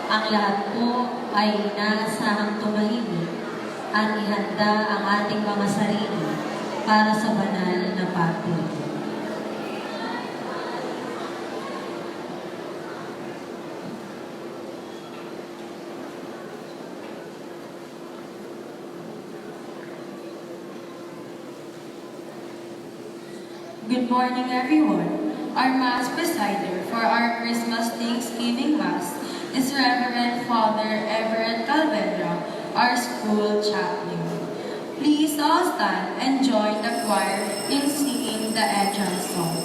Ang lahat po ay inaasahang tumahimik at ihanda ang ating mga sarili para sa banal na pagpili. Good morning, everyone. Our Mass presider for our Christmas Thanksgiving Mass is Reverend Father Everett Calvera, our school chaplain. Please all stand and join the choir in singing the entrance song.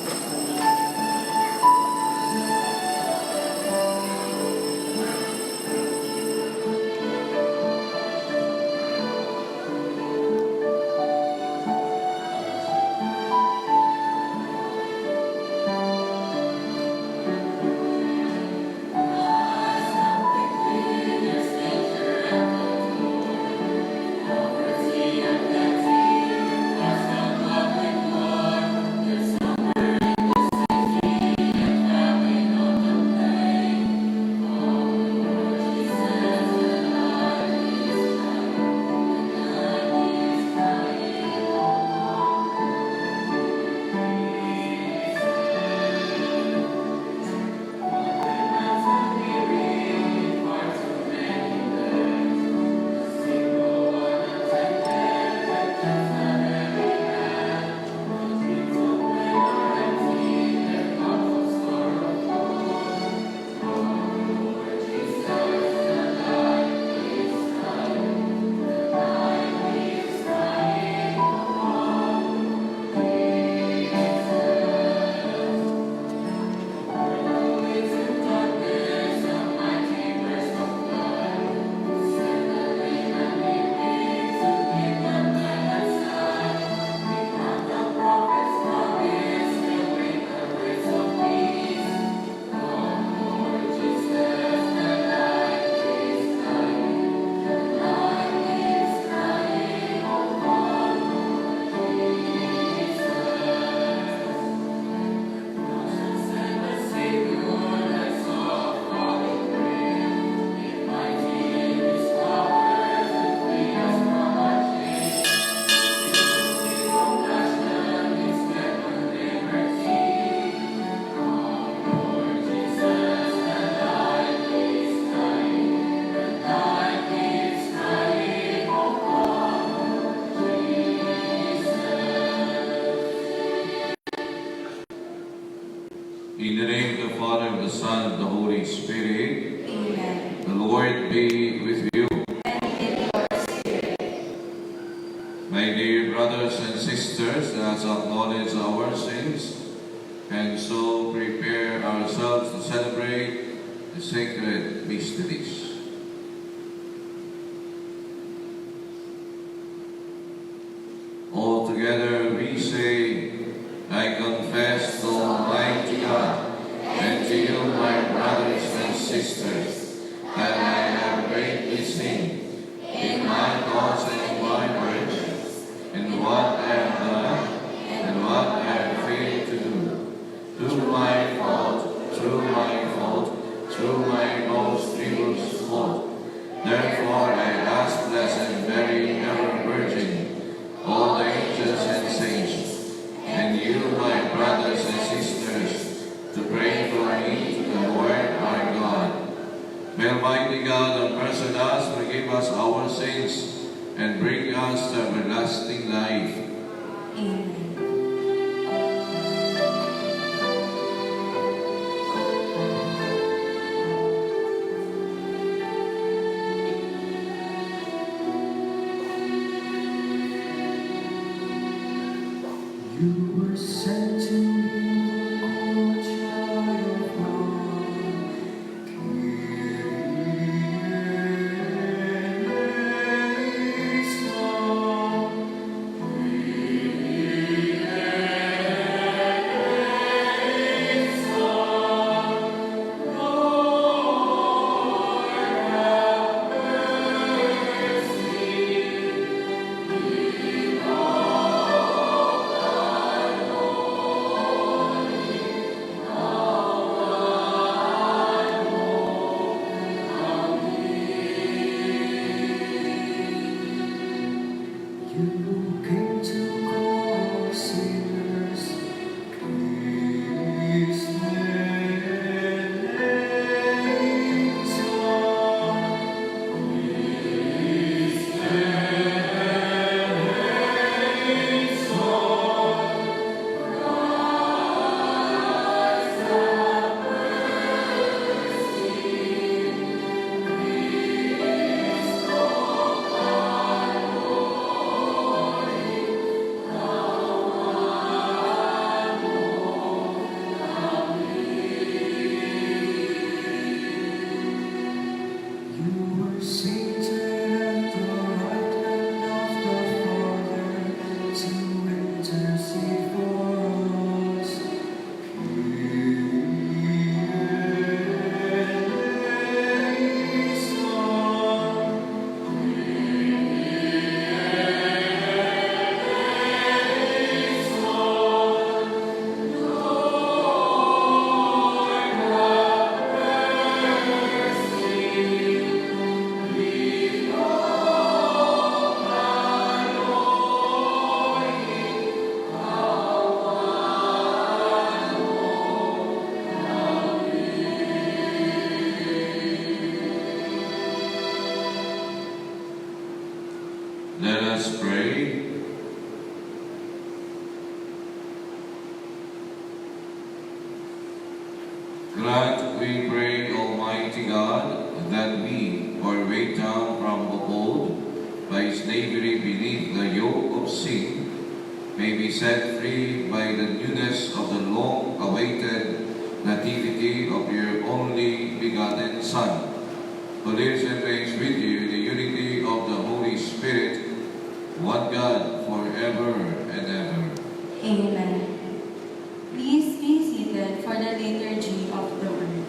In the name of the Father, and the Son, and the Holy Spirit. Amen. The Lord be with you. And with your spirit. My dear brothers and sisters, let's acknowledge our sins and so prepare ourselves to celebrate the sacred mysteries. All together we say, I confess to Almighty God and to you, my brothers and sisters, that I have greatly sinned in my thoughts and my words, in what I have done and what I have failed to do, through my fault, through my most grievous fault. Therefore I ask Blessed Mary, ever Virgin, all the angels and saints, and you, my brothers and sisters, to pray for me to the Lord our God. May Almighty God unburden us, forgive us our sins, and bring us to everlasting life. Amen. You were sent to me, O child of God. Kyrie eleison, Kyrie Let us pray. Grant, we pray, Almighty God, that we, who are weighed down from above by slavery beneath the yoke of sin, may be set free by the newness of the long-awaited nativity of your only begotten Son, who lives and reigns with you in the unity of the Holy Spirit, one God, forever and ever. Amen. Please be seated for the liturgy of the word.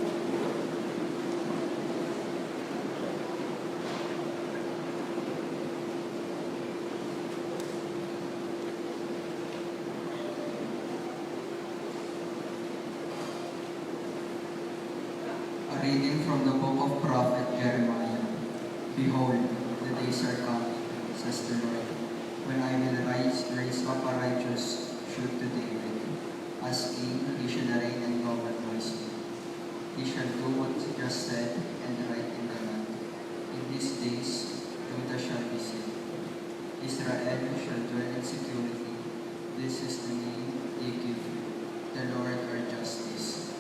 A reading from the book of prophet Jeremiah. Behold, the days are coming, says the Lord, when I will raise up a righteous shoot to David. As king, he shall reign and govern wisely. He shall do what is just said and right in the land. In these days, Judah shall be saved. Israel shall dwell in security. This is the name they give you, the Lord our justice.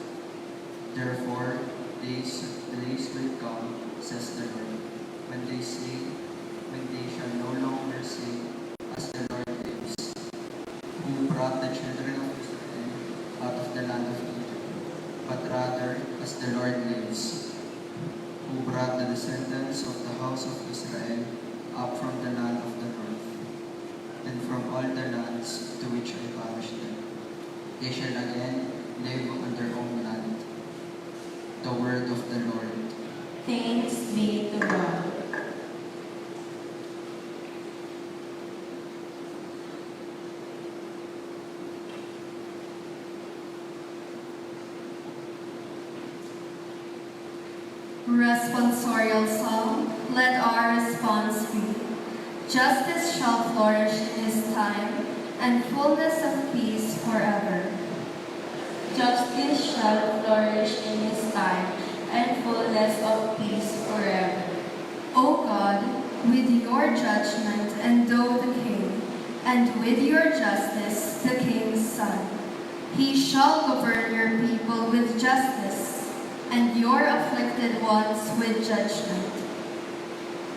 Therefore, days will come, says the Lord, when they shall no longer say, as the Lord lives, who brought the children of Israel out of the land of Egypt, but rather, as the Lord lives, who brought the descendants of the house of Israel up from the land of the north, and from all the lands to which I banished them. They shall again live on their own land. The word of the Lord. Thanks be to God. Responsorial Psalm, let our response be. Justice shall flourish in his time, and fullness of peace forever. Justice shall flourish in his time, and fullness of peace forever. O God, with your judgment endow the king, and with your justice the king's son. He shall govern your people with justice, and your afflicted ones with judgment.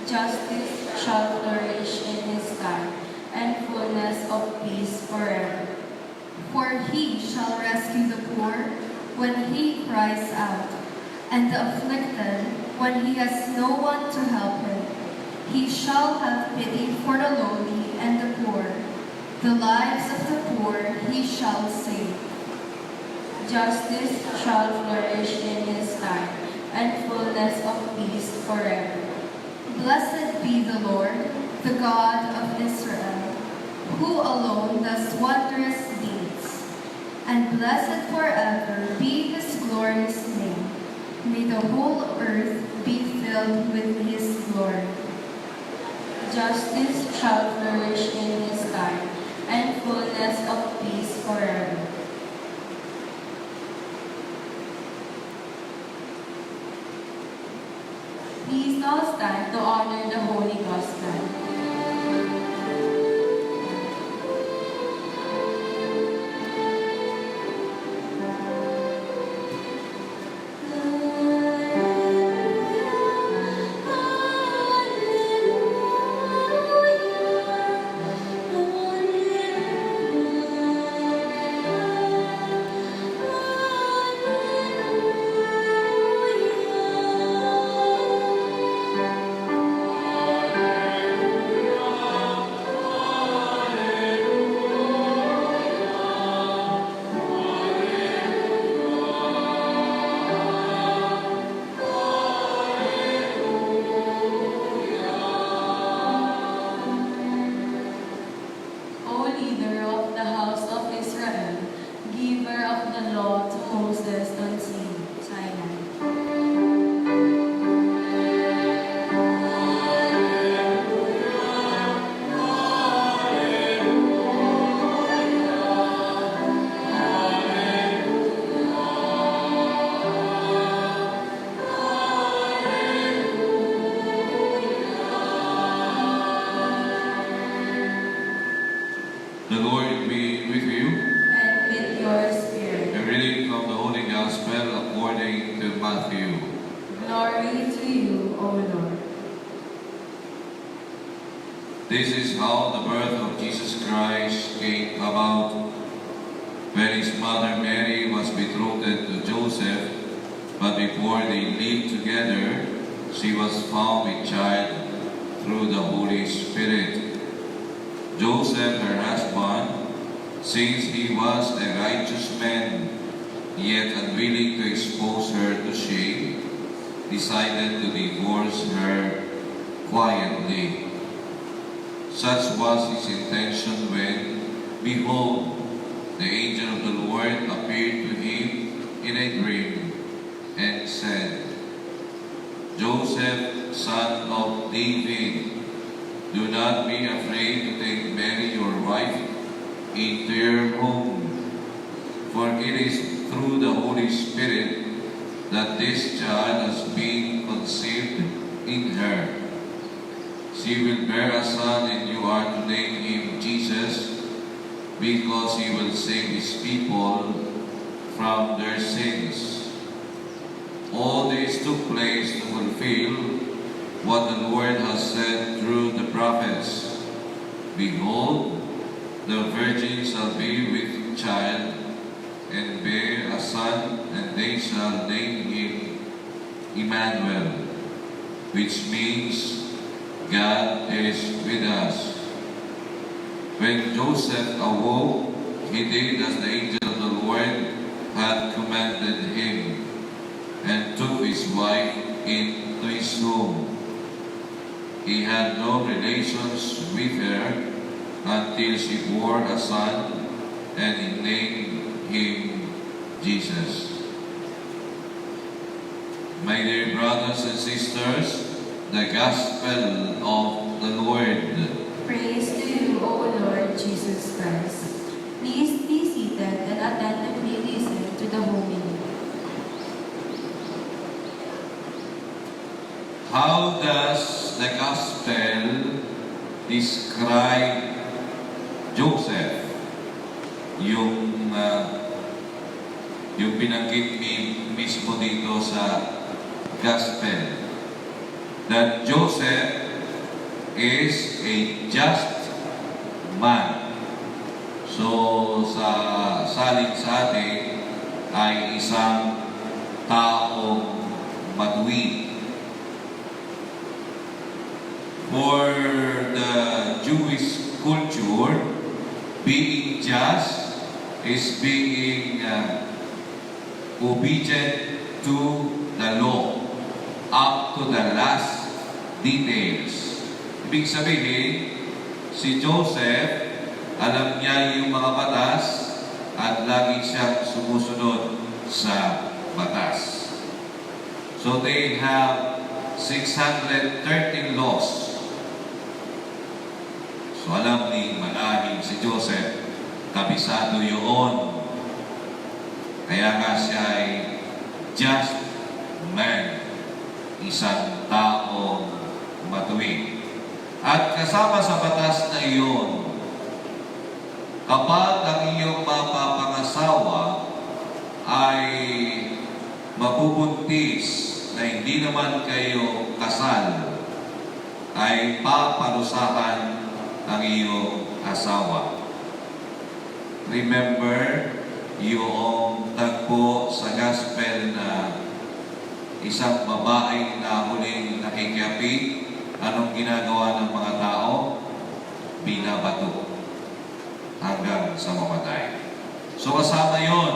Justice shall flourish in his time, and fullness of peace forever. For he shall rescue the poor when he cries out, and the afflicted when he has no one to help him. He shall have pity for the lowly and the poor. The lives of the poor he shall save. Justice shall flourish in his time, and fullness of peace forever. Blessed be the Lord, the God of Israel, who alone does wondrous deeds. And blessed forever be his glorious name. May the whole earth be filled with his glory. Justice shall flourish in his time, and fullness of peace forever. Please now stand to honor the Holy Gospel. The Lord be with you. And with your spirit. A reading from the Holy Gospel according to Matthew. Glory to you, O Lord. This is how the birth of Jesus Christ came about. When his mother Mary was betrothed to Joseph, but before they lived together, she was found with child through the Holy Spirit. Joseph, her husband, since he was a righteous man, yet unwilling to expose her to shame, decided to divorce her quietly. Such was his intention when, behold, the angel of the Lord appeared to him in a dream and said, Joseph, son of David, do not be afraid to take Mary your wife into your home, for it is through the Holy Spirit that this child has been conceived in her. She will bear a son, and you are to name him Jesus, because he will save his people from their sins. All this took place to fulfill what the Lord has said through the prophets. Behold, the virgin shall be with child, and bear a son, and they shall name him Emmanuel, which means God is with us. When Joseph awoke, he did as the angel of the Lord had commanded him, and took his wife into his home. He had no relations with her until she bore a son, and he named him Jesus. My dear brothers and sisters, the Gospel of the Lord. Praise to you, O Lord Jesus Christ. Please be seated and attentively listen to the homily. How does the Gospel describe Joseph? Yung binanggit mismo dito sa Gospel, that Joseph is a just man. So, sa salin sa atin ay isang taong matuwid. For the Jewish culture, being just is being obedient to the law up to the last details. Ibig sabihin, si Joseph, alam niya yung mga batas at lagi siyang sumusunod sa batas. So they have 613 laws. So alam ni manahing si Joseph, kabisado yun. Kaya nga siya ay just man, isang taong matuwid. At kasama sa batas na iyon, kapag ang iyong mapapangasawa ay mabubuntis na hindi naman kayo kasal, ay paparusahan ang iyong asawa. Remember yung tagpo sa gospel na isang babaeng na huling nakikiapit, anong ginagawa ng mga tao? Binabato hanggang sa mamatay. So kasama yon.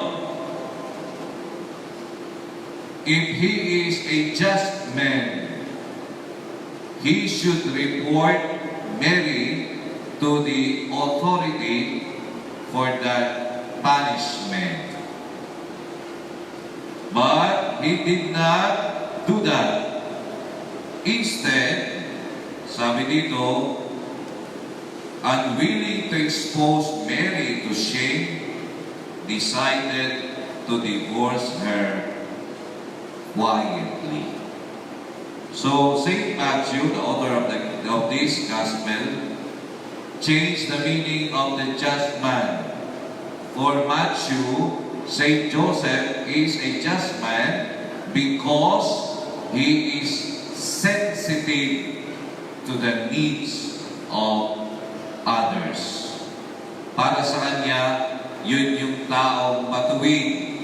If he is a just man, he should report Mary to the authority for that punishment. But he did not do that. Instead, sabi dito, unwilling to expose Mary to shame, decided to divorce her quietly. So, St. Matthew, the author of this gospel, change the meaning of the just man. For Matthew, Saint Joseph is a just man because he is sensitive to the needs of others. Para sa kanya, yun yung taong matuwid,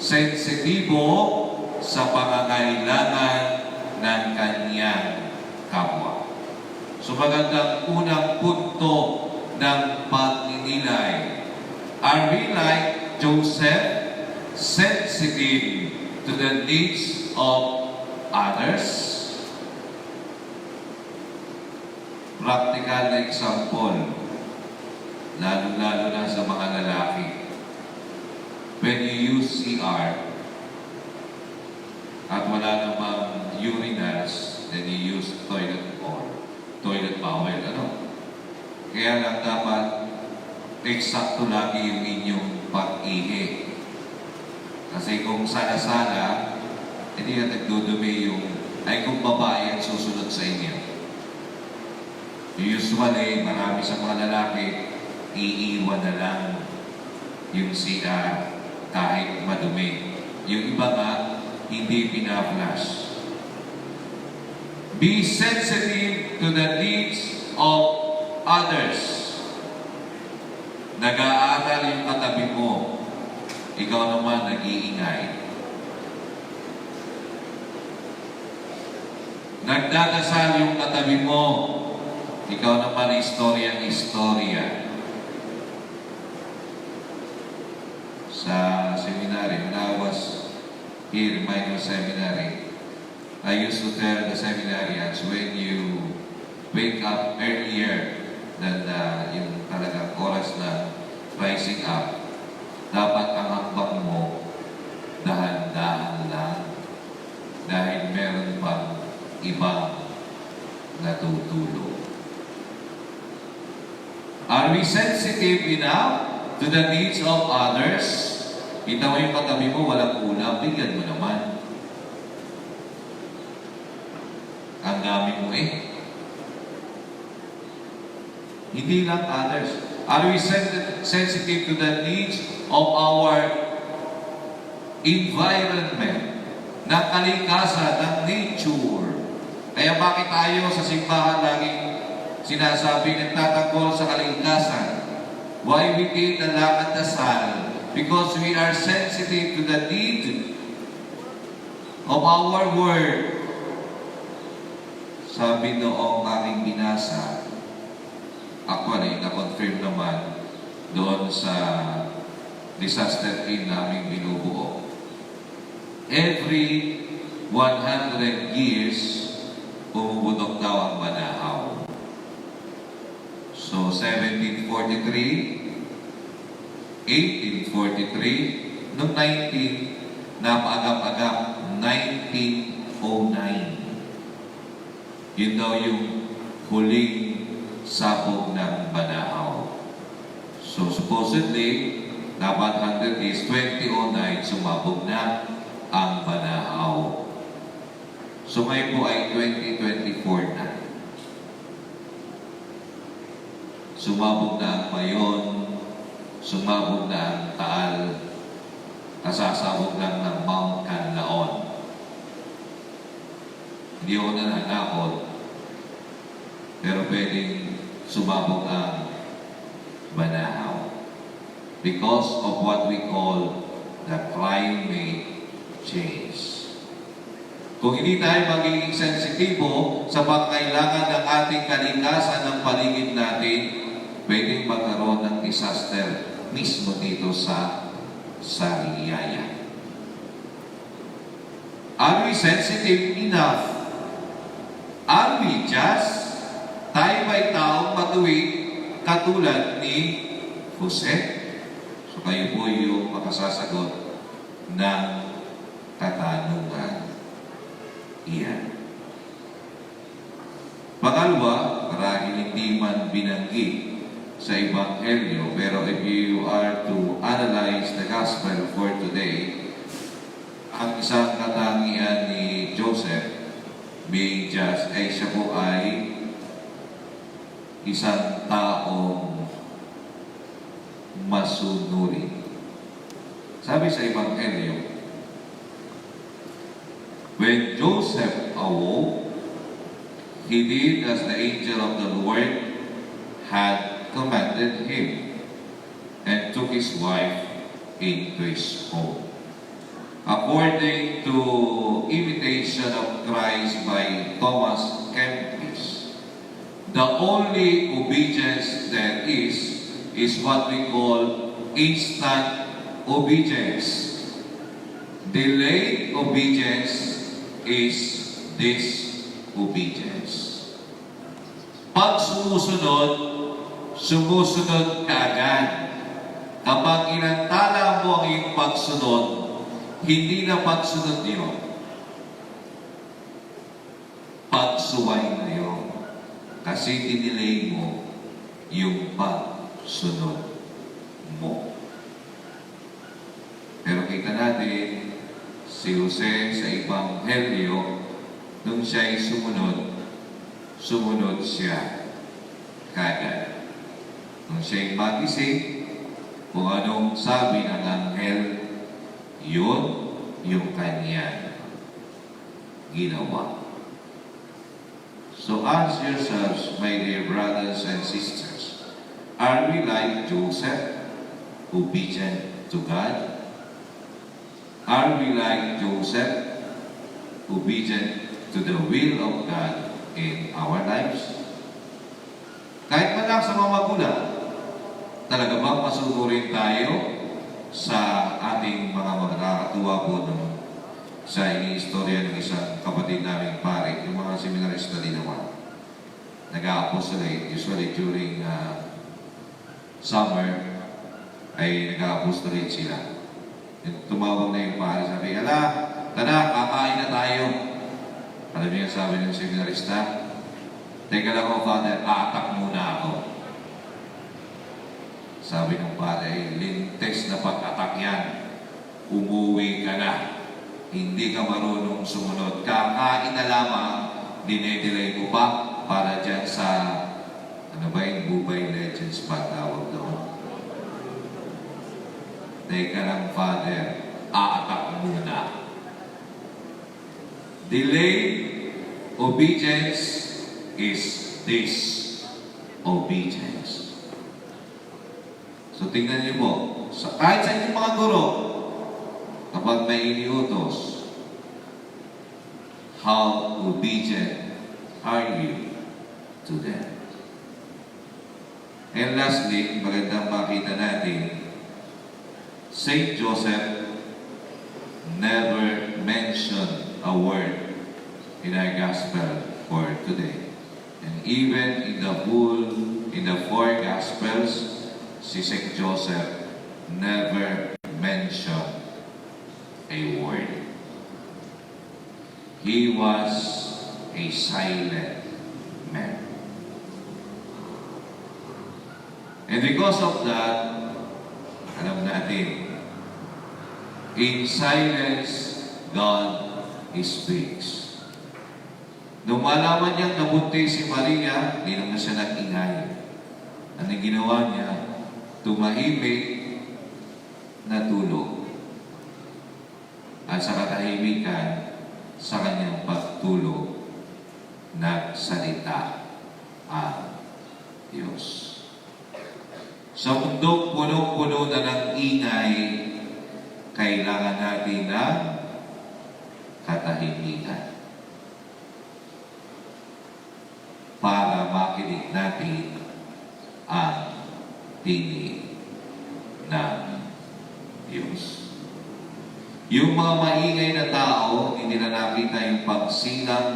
sensitibo sa pangangailangan ng kanyang kapwa. So magandang unang punto ng pagninilay. Are we like Joseph, sensitive to the needs of others? Practical na example, lalo-lalo na sa mga lalaki. When you use CR at wala namang urinals, then you use toilet bowl. Kaya lang dapat eksakto lagi yung inyong pag-ihi. Kasi kung sana-sana, hindi na nagdudumi kung babae ang susunod sa inyo. Usually, marami sa mga lalaki, iiwan na lang yung CR kahit madumi. Yung iba nga, hindi pinaflash. Be sensitive to the needs of others. Nag-aaral yung katabi mo, ikaw naman nag-iingay. Nagdadasal yung katabi mo, ikaw naman istorya. Sa seminary, when I was here in minor seminary, I used to tell the seminarians, when you wake up earlier than yung talagang oras na rising up, dapat ang hakbang mo dahan-dahan lang dahil meron pang ibang natutulog. Are we sensitive enough to the needs of others? Kita mo yung katabi mo, walang ulam, bigyan mo naman. Ang dami mo Hindi lang others. Are we sensitive to the needs of our environment, ng kalikasan, ng nature? Kaya bakit tayo sa simbahan laging sinasabi nagtatanggol sa kalikasan? Why we take the lakad dasal? Because we are sensitive to the need of our world. Sabi noong aming binasa, actually, na-confirm naman doon sa disaster team naming binubuo. Every 100 years, bumubudok daw ang Banahaw. So, 1743, 1843, noong 19, napagap-agap, 1909. Yun daw yung huling sabog ng Banahaw. So, supposedly, dapat 100 is 2009, sumabog na ang Banahaw. So, ngayon po ay 2024 na. Sumabog na ang Mayon, sumabog na ang Taal, nasasabog lang ng Mount Canlaon. Hindi ako nananakot, pero pwedeng sumabog ang Banahaw because of what we call the climate change. Kung hindi tayo magiging sensitibo sa pangkailangan ng ating kalikasan ng paligid natin, pwedeng magkaroon ng disaster mismo dito sa Sariaya. Are we sensitive enough? Are we just? Tayo ba'y taong matuwid katulad ni Jose? So kayo po yung makasasagot ng katanungan. Iyan. Pangalawa, marahil hindi man binanggit sa Ebanghelyo, pero if you are to analyze the Gospel for today, ang isang katangian ni Joseph, being just, ay siya po ay isang taong masunurin. Sabi sa Ebanghelyo, when Joseph awoke, he did as the angel of the Lord had commanded him, and took his wife into his home. According to Imitation of Christ by Thomas Kempis, the only obedience there is what we call instant obedience. Delayed obedience is disobedience. Pag sumusunod ka agad. Kapag inantala mo ang iyong pagsunod, hindi na pagsunod yun. Pagsuway na yun. Kasi dinilay mo yung pagsunod mo. Pero kita natin, si Jose sa Ebanghelyo, nung siya'y sumunod siya kagad. Nung siya'y magising, kung anong sabi ng anghel, yun yung kanya ginawa. So ask yourselves, my dear brothers and sisters, are we like Joseph, obedient to God? Are we like Joseph, obedient to the will of God in our lives? Kahit man lang sa mga magulang, talaga bang masunurin tayo sa ating mga magkakatuwa po sa iniistorya ng isang kapatid naming pare, yung mga seminarista din naman. Nag-a-apostolate, usually during summer, ay nag-a-apostolate sila. Tumawag na yung pare, sabi, ala, tara, kakain na tayo. Alam niyo yung sabi ng seminarista? Teka lang ako, Father, atak muna ako. Sabi ng pare, lintes na pag-atak yan. Umuwi ka na. Hindi ka marunong sumunod. Kakain na lamang, dinedelay mo pa para dyan sa, ano ba yung Bubay Legends pa tawag doon? Teka lang, Father, aatak muna. Delayed obedience is disobedience. So tingnan niyo po, kahit sa inyong mga guro, kapag may iniutos, how obedient are you to them? And lastly, magandang makita natin, Saint Joseph never mentioned a word in our gospel for today. And even in the four gospels, si Saint Joseph never mentioned a word. He was a silent man. And because of that, alam natin, in silence, God speaks. Nung malaman niyang nabuntis si Maria, hindi naman siya nag-ingay. Ano ginawa niya? Tumahimik, natulog. At sa katahimikan, sa kanyang pagtulog, nagsalita ang Diyos. Sa mundong punong-puno na ng ingay, kailangan natin ng katahimikan para makinig natin ang tinig ng Diyos. Yung mga maingay na tao, hindi nila nakita yung pagsilang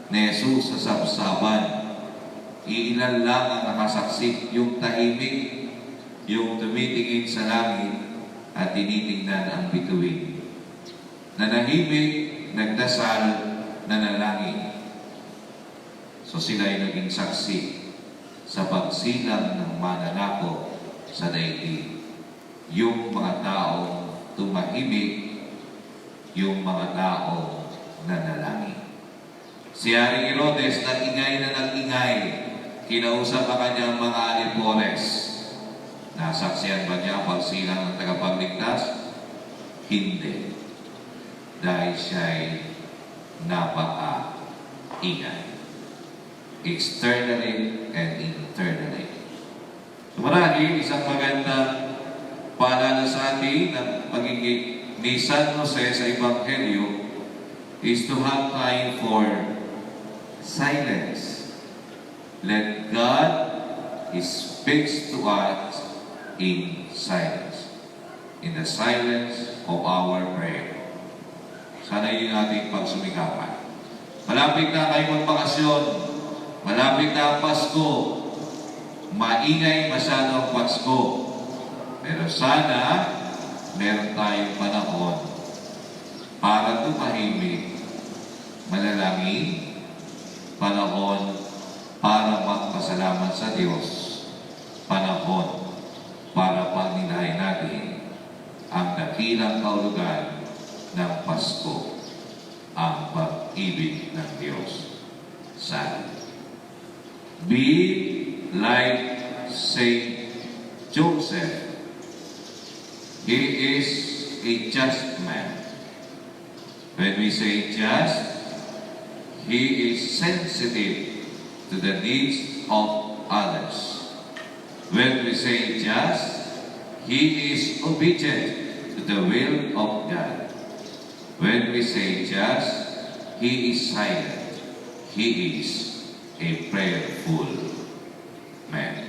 ni Jesus sa sabsaban. Iilan lang ang nakasaksi, yung tahimik, yung tumitingin sa langit at tinitingnan ang bituin. Nanahimik, nagdasal, nanalangin. So sila ay naging saksi sa pagsilang ng mananako sa daigdig. Yung mga taong tumahimik, yung mga taong nanalangin. Si Haring Herodes nag-ingay na nag-ingay kinausap ang kanyang mga alipores. Nasaksiyan ba niya ang pagsilang ng tagapagligtas? Hindi. Dahil siya'y napaka-ingay. Externally and internally. Marahil isang magandang paalala sa atin ng pagiging ni San Jose sa Ebanghelyo is to have time for silence. Let God speaks to us in silence. In the silence of our prayer. Sana yun ating pagsumikapan. Malapit na kayo magbakasyon. Malapit na ang Pasko. Maingay masyado ang Pasko. Pero sana, meron tayong panahon para tumahimik, manalangin, panahon para magpasalamat sa Diyos, panahon para pagnilayan natin ang dakilang kahulugan ng Pasko, ang pag-ibig ng Diyos sa atin. Be like Saint Joseph. He is a just man. When we say just, he is sensitive to the needs of others. When we say just, he is obedient to the will of God. When we say just, he is silent. He is a prayerful man.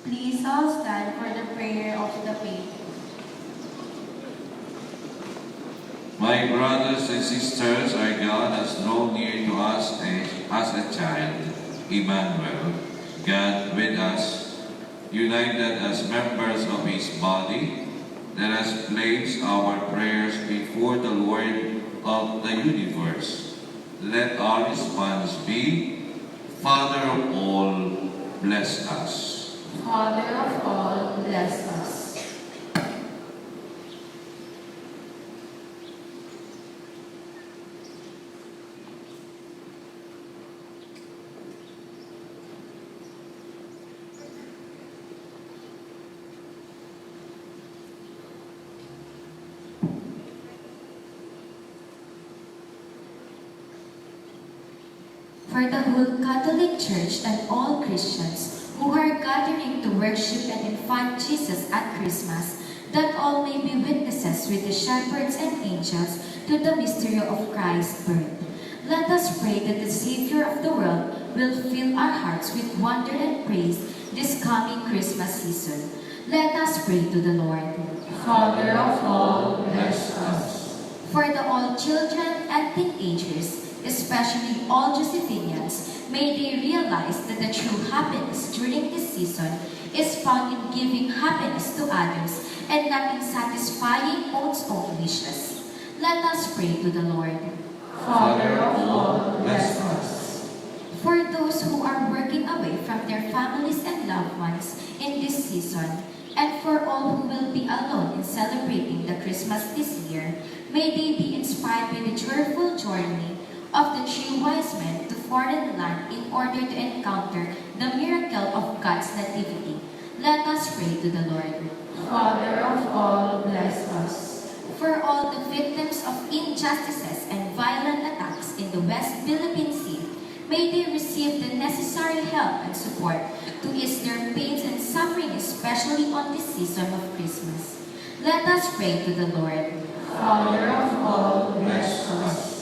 Please all stand for the prayer of the faithful. My brothers and sisters, our God has drawn near to us as a child, Emmanuel, God with us, united as members of His body. Let us place our prayers before the Lord of the universe. Let our response be, Father of all, bless us. Father of all, bless us. For the whole Catholic Church and all Christians who are gathering to worship and infant Jesus at Christmas, that all may be witnesses with the shepherds and angels to the mystery of Christ's birth. Let us pray that the Savior of the world will fill our hearts with wonder and praise this coming Christmas season. Let us pray to the Lord. Father of all, bless us. For the all children and teenagers, especially all Josephinians, may they realize that the true happiness during this season is found in giving happiness to others and not in satisfying one's own wishes. Let us pray to the Lord. Father of all, bless us. For those who are working away from their families and loved ones in this season, and for all who will be alone in celebrating the Christmas this year, may they be inspired by the joyful journey of the three wise men to foreign land in order to encounter the miracle of God's nativity. Let us pray to the Lord. Father of all, bless us. For all the victims of injustices and violent attacks in the West Philippine Sea, may they receive the necessary help and support to ease their pains and suffering, especially on this season of Christmas. Let us pray to the Lord. Father of all, bless us.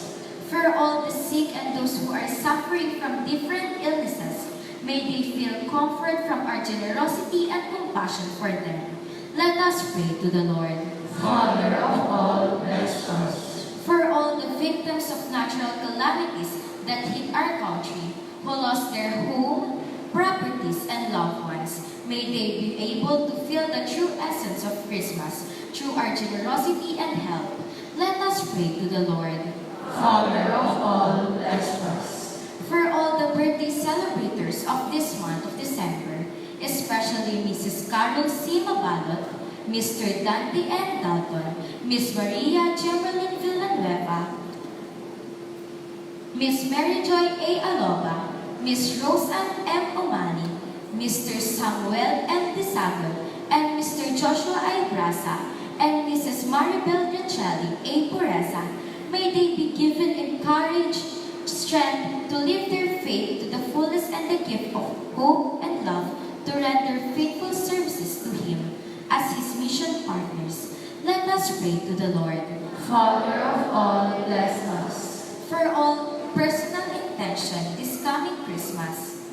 For all the sick and those who are suffering from different illnesses, may they feel comfort from our generosity and compassion for them. Let us pray to the Lord. Father of all, bless us. For all the victims of natural calamities that hit our country, who lost their home, properties, and loved ones, may they be able to feel the true essence of Christmas through our generosity and help. Let us pray to the Lord. Father of all, bless us. For all the birthday celebrators of this month of December, especially Mrs. Carol C. Mabalot, Mr. Dante N. Dalton, Miss Maria Chamberlain Villanueva, Miss Mary Joy A. Aloba, Miss Roseanne M. Omani, Mr. Samuel M. Disago, and Mr. Joshua I. Brasa, and Mrs. Maribel Riccelli A. Pureza, may they be given courage, strength to live their faith to the fullest and the gift of hope and love to render faithful services to Him as His mission partners. Let us pray to the Lord. Father of all, bless us. For all personal intention this coming Christmas,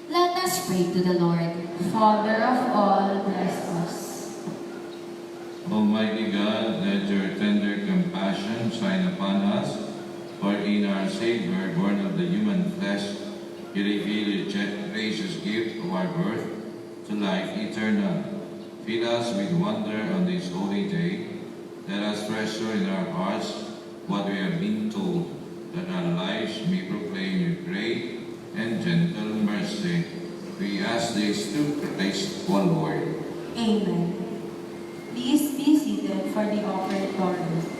let us pray to the Lord. Father of all, bless us. Almighty God, let your tender compassion shine upon us, for in our Savior, born of the human flesh, you reveal the gracious gift of our birth to life eternal. Fill us with wonder on this holy day. Let us treasure in our hearts what we have been told, that our lives may proclaim your great and gentle mercy. We ask this through Christ our Lord. Amen. Please be seated for the offertory.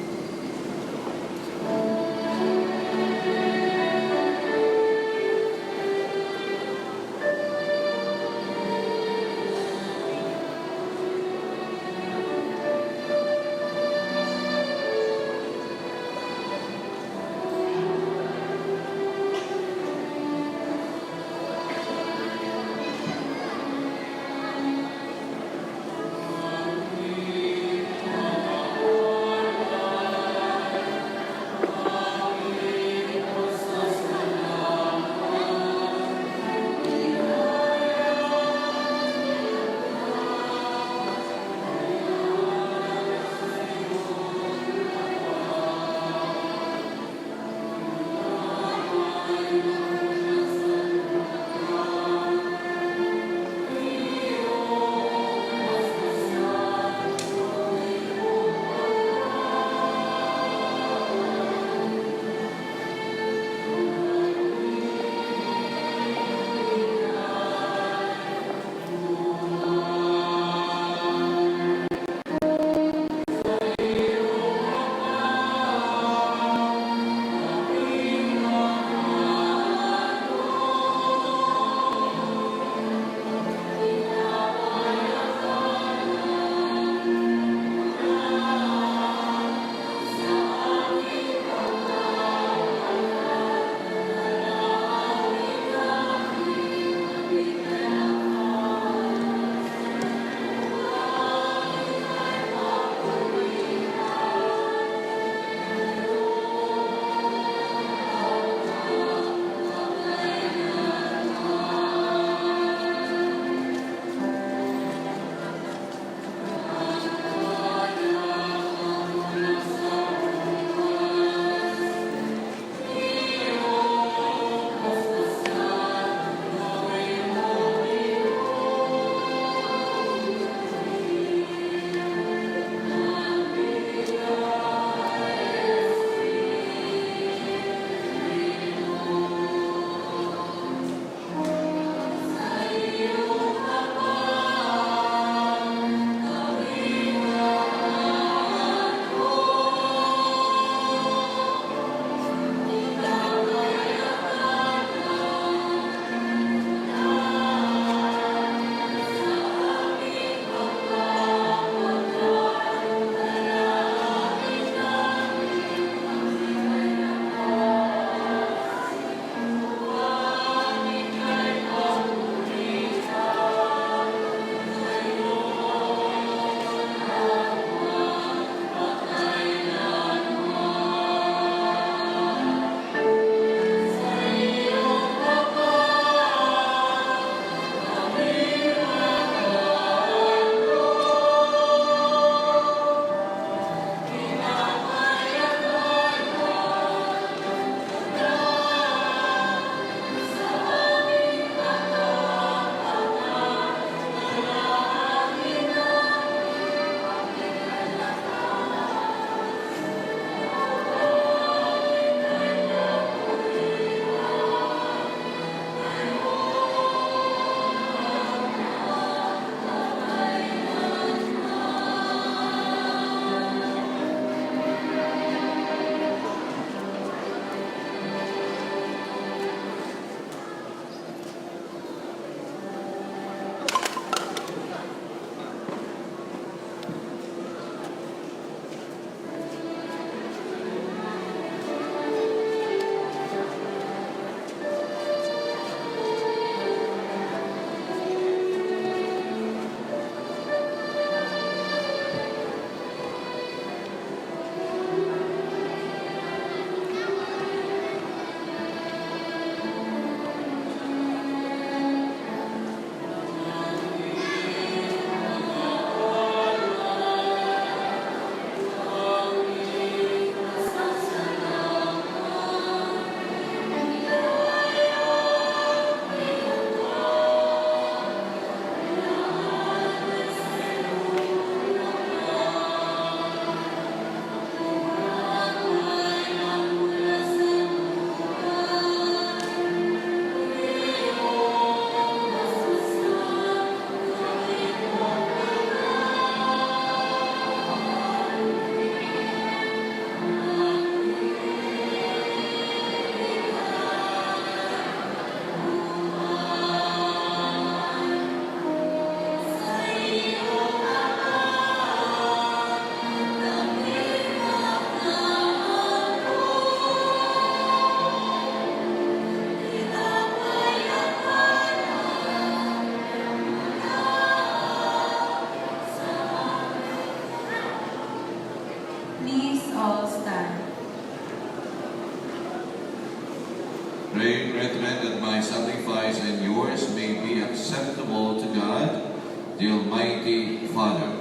sacrifice and yours may be acceptable to God, the Almighty Father.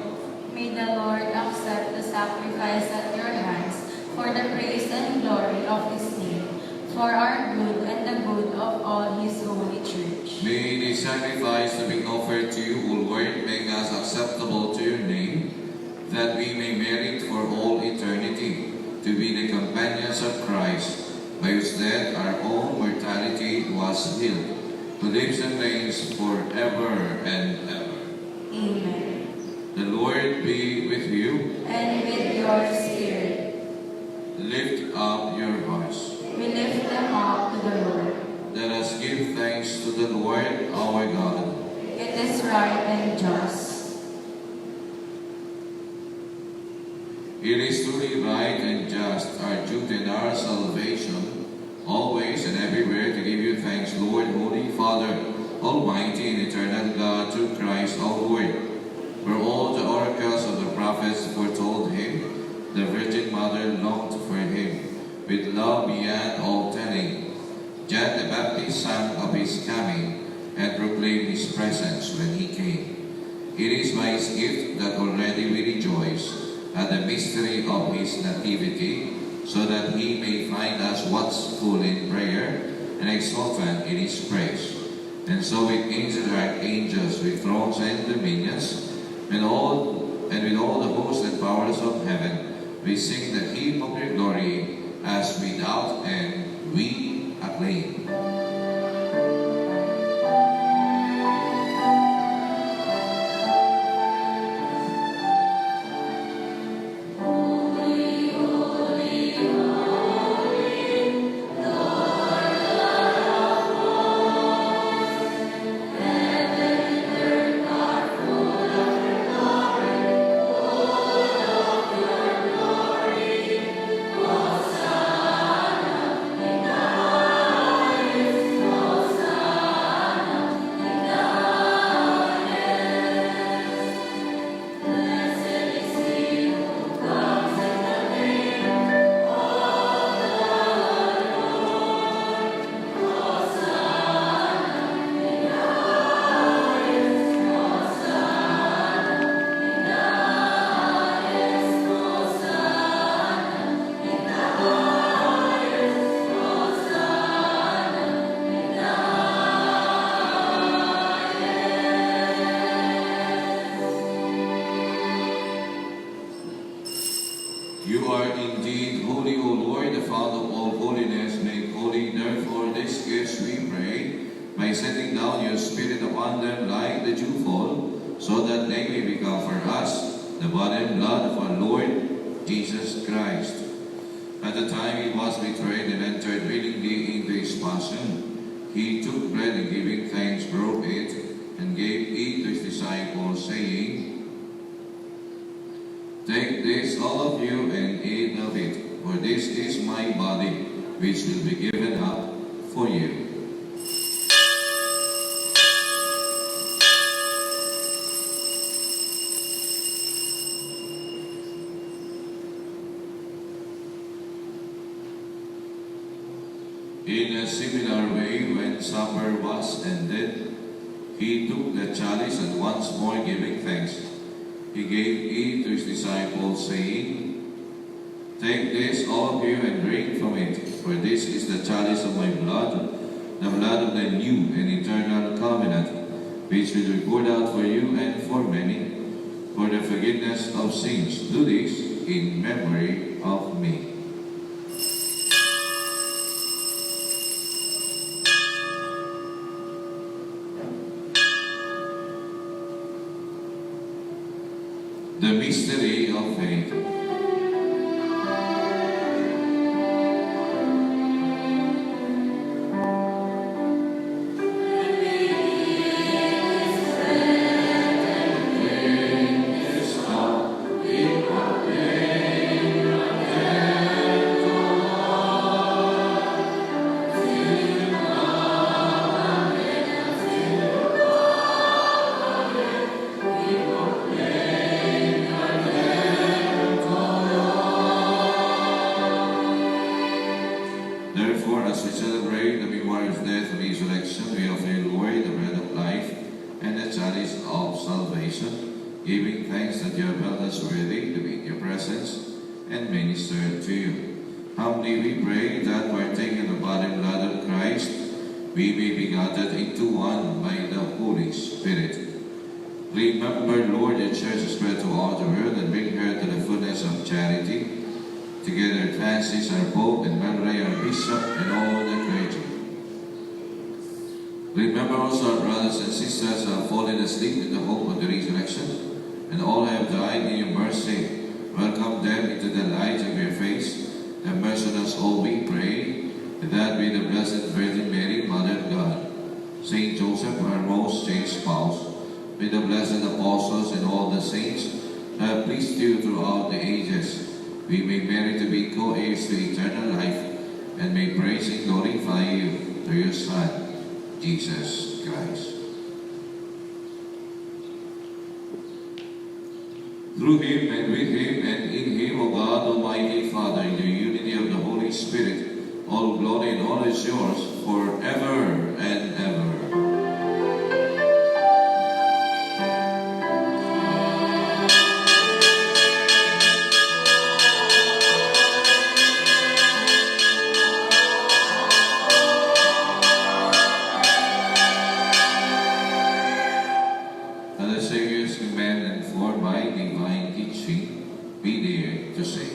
May the Lord accept the sacrifice at your hands for the praise and glory of His name, for our good and the good of all His holy church. May the sacrifice to be offered to you, O Lord, make us acceptable to your name, that we may merit for all eternity to be the companions of Christ, by whose death our own mortality was healed, who lives and reigns forever and ever. Amen. The Lord be with you. And with your spirit, Lift up your hearts. we lift them up to the Lord. Let us give thanks to the Lord our God. It is right and just. It is truly right and just, our duty and our salvation, always and everywhere to give you thanks, Lord, Holy Father, Almighty and eternal God, through Christ our Lord. For all the oracles of the prophets foretold him, the Virgin Mother longed for him, with love beyond all telling. John the Baptist sang of his coming, and proclaimed his presence when he came. It is by his gift that already we rejoice at the mystery of his nativity, so that he may find us watchful in prayer and exultant in his praise. And so with angels and archangels, with thrones and dominions, and with all the hosts and powers of heaven, we sing the hymn of your glory as without end we acclaim. You are indeed holy, O Lord, the fount of all holiness. Make holy, therefore, these gifts, we pray, by sending down your Spirit upon them like the dewfall, so that they may become for us the body and blood of our Lord Jesus Christ. At the time he was betrayed and entered willingly into his passion, he took bread and giving thanks, broke it, and gave it to his disciples, saying, "Take this, all of you, and eat of it, for this is my body, which will be given up for you." In a similar way, when supper was ended, he took the chalice and once more giving thanks, he gave it to his disciples, saying, "Take this, all of you, and drink from it, for this is the chalice of my blood, the blood of the new and eternal covenant, which will be poured out for you and for many, for the forgiveness of sins. Do this in memory of me." The mystery of faith. chalice of salvation, giving thanks that you have held us worthy to be in your presence and minister to you. Humbly we pray that partaking of the body and blood of Christ, we may be gathered into one by the Holy Spirit. Remember, Lord, your church is spread to all the world and bring her to the fullness of charity. Together, Francis, our Pope, and Mary, our Bishop, and all the clergy. Remember also our brothers and sisters who have fallen asleep in the hope of the resurrection, and all who have died in your mercy. Welcome them into the light of your face. Have mercy on us all, we pray, that with the Blessed Virgin Mary, Mother of God, Saint Joseph, our most chaste spouse, with the blessed apostles and all the saints who have pleased you throughout the ages, we may merit to be co-heirs to eternal life, and may praise and glorify you through your Son, Jesus Christ. Through him, and with him, and in him, O God, Almighty Father, in the unity of the Holy Spirit, all glory and honor is yours forever and ever. And the Savior's command and formed by divine teaching, be there to say.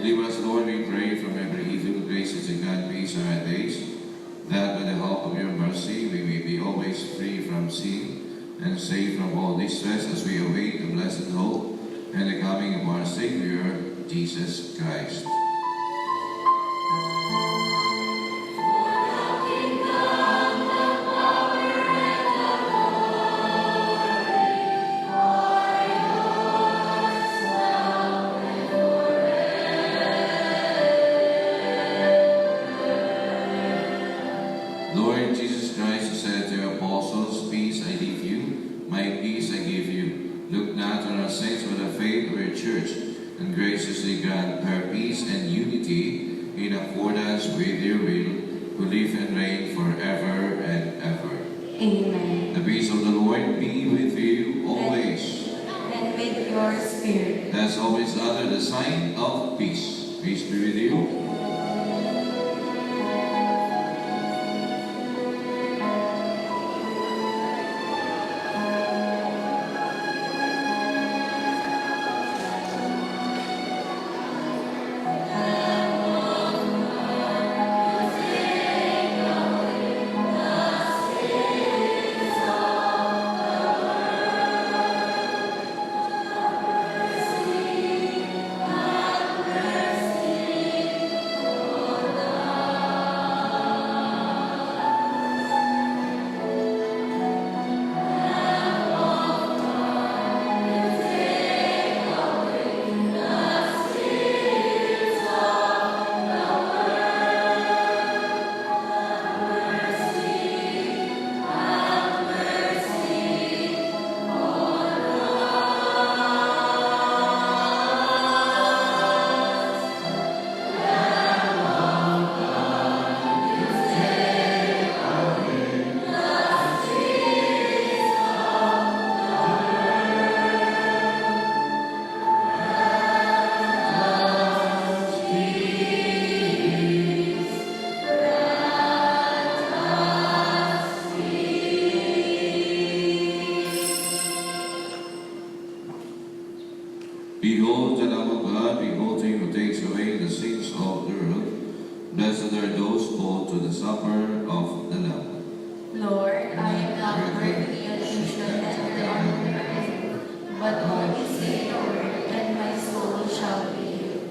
Deliver us, Lord, we pray, from every evil. Gracious and God, peace our days, that by the help of your mercy we may be always free from sin and safe from all distress as we await the blessed hope and the coming of our Savior, Jesus Christ. Lord Jesus Christ, who said to your apostles, "Peace I leave you, my peace I give you. Look not on our sins, but the faith of your church, and graciously grant her peace and unity in accordance with your will, who live and reign forever and ever." Amen. The peace of the Lord be with you always. And with your spirit. Let's always utter the sign of peace. Peace be with you. Blessed are those called to the supper of the Lamb. Lord, I am not worthy that you should enter on the earth, but only say the word, and my soul shall be healed.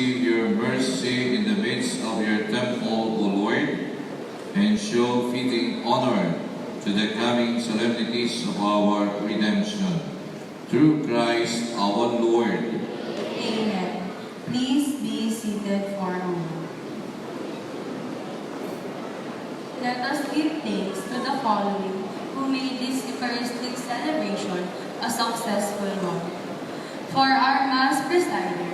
see your mercy in the midst of your temple, O Lord, and show fitting honor to the coming solemnities of our redemption. Through Christ our Lord. Amen. Please be seated for a moment. Let us give thanks to the following who made this Eucharistic celebration a successful one. For our Mass presider,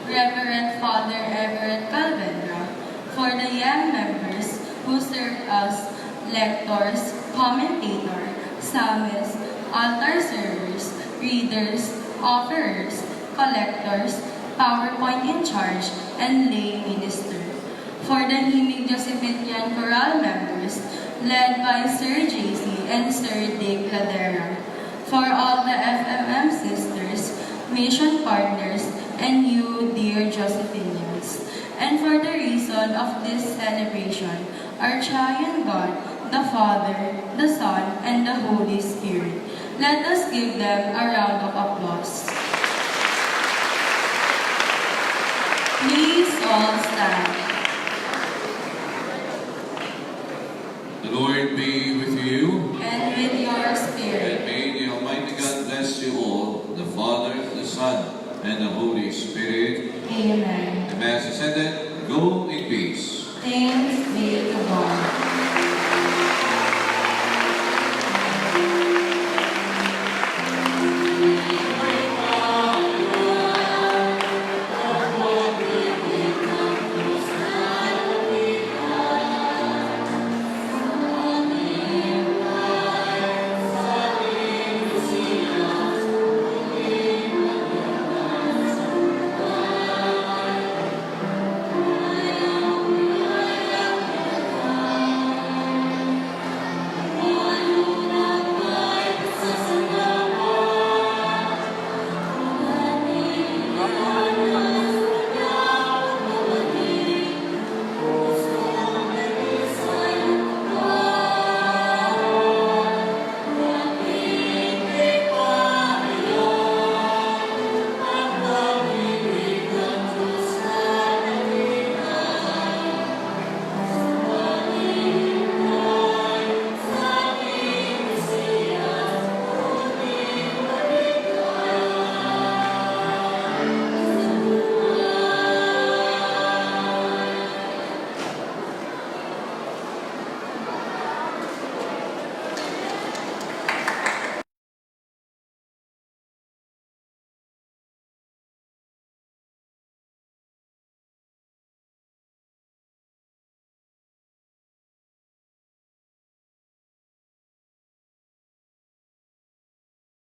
Reverend Father Everett Calvendra, for the young members who serve as lectors, commentator, psalmists, altar servers, readers, offerers, collectors, PowerPoint in charge, and lay minister. For the Himig Josephinian Choral members, led by Sir JC and Sir Dick Ladera. For all the FMM sisters, mission partners, and you, dear Josephinians. And for the reason of this celebration, our triune God, the Father, the Son, and the Holy Spirit. Let us give them a round of applause. Please all stand. The Lord be with you, And with your spirit. and may the Almighty God bless you all, the Father, the Son, and the Holy Spirit. Amen. The Mass is ended.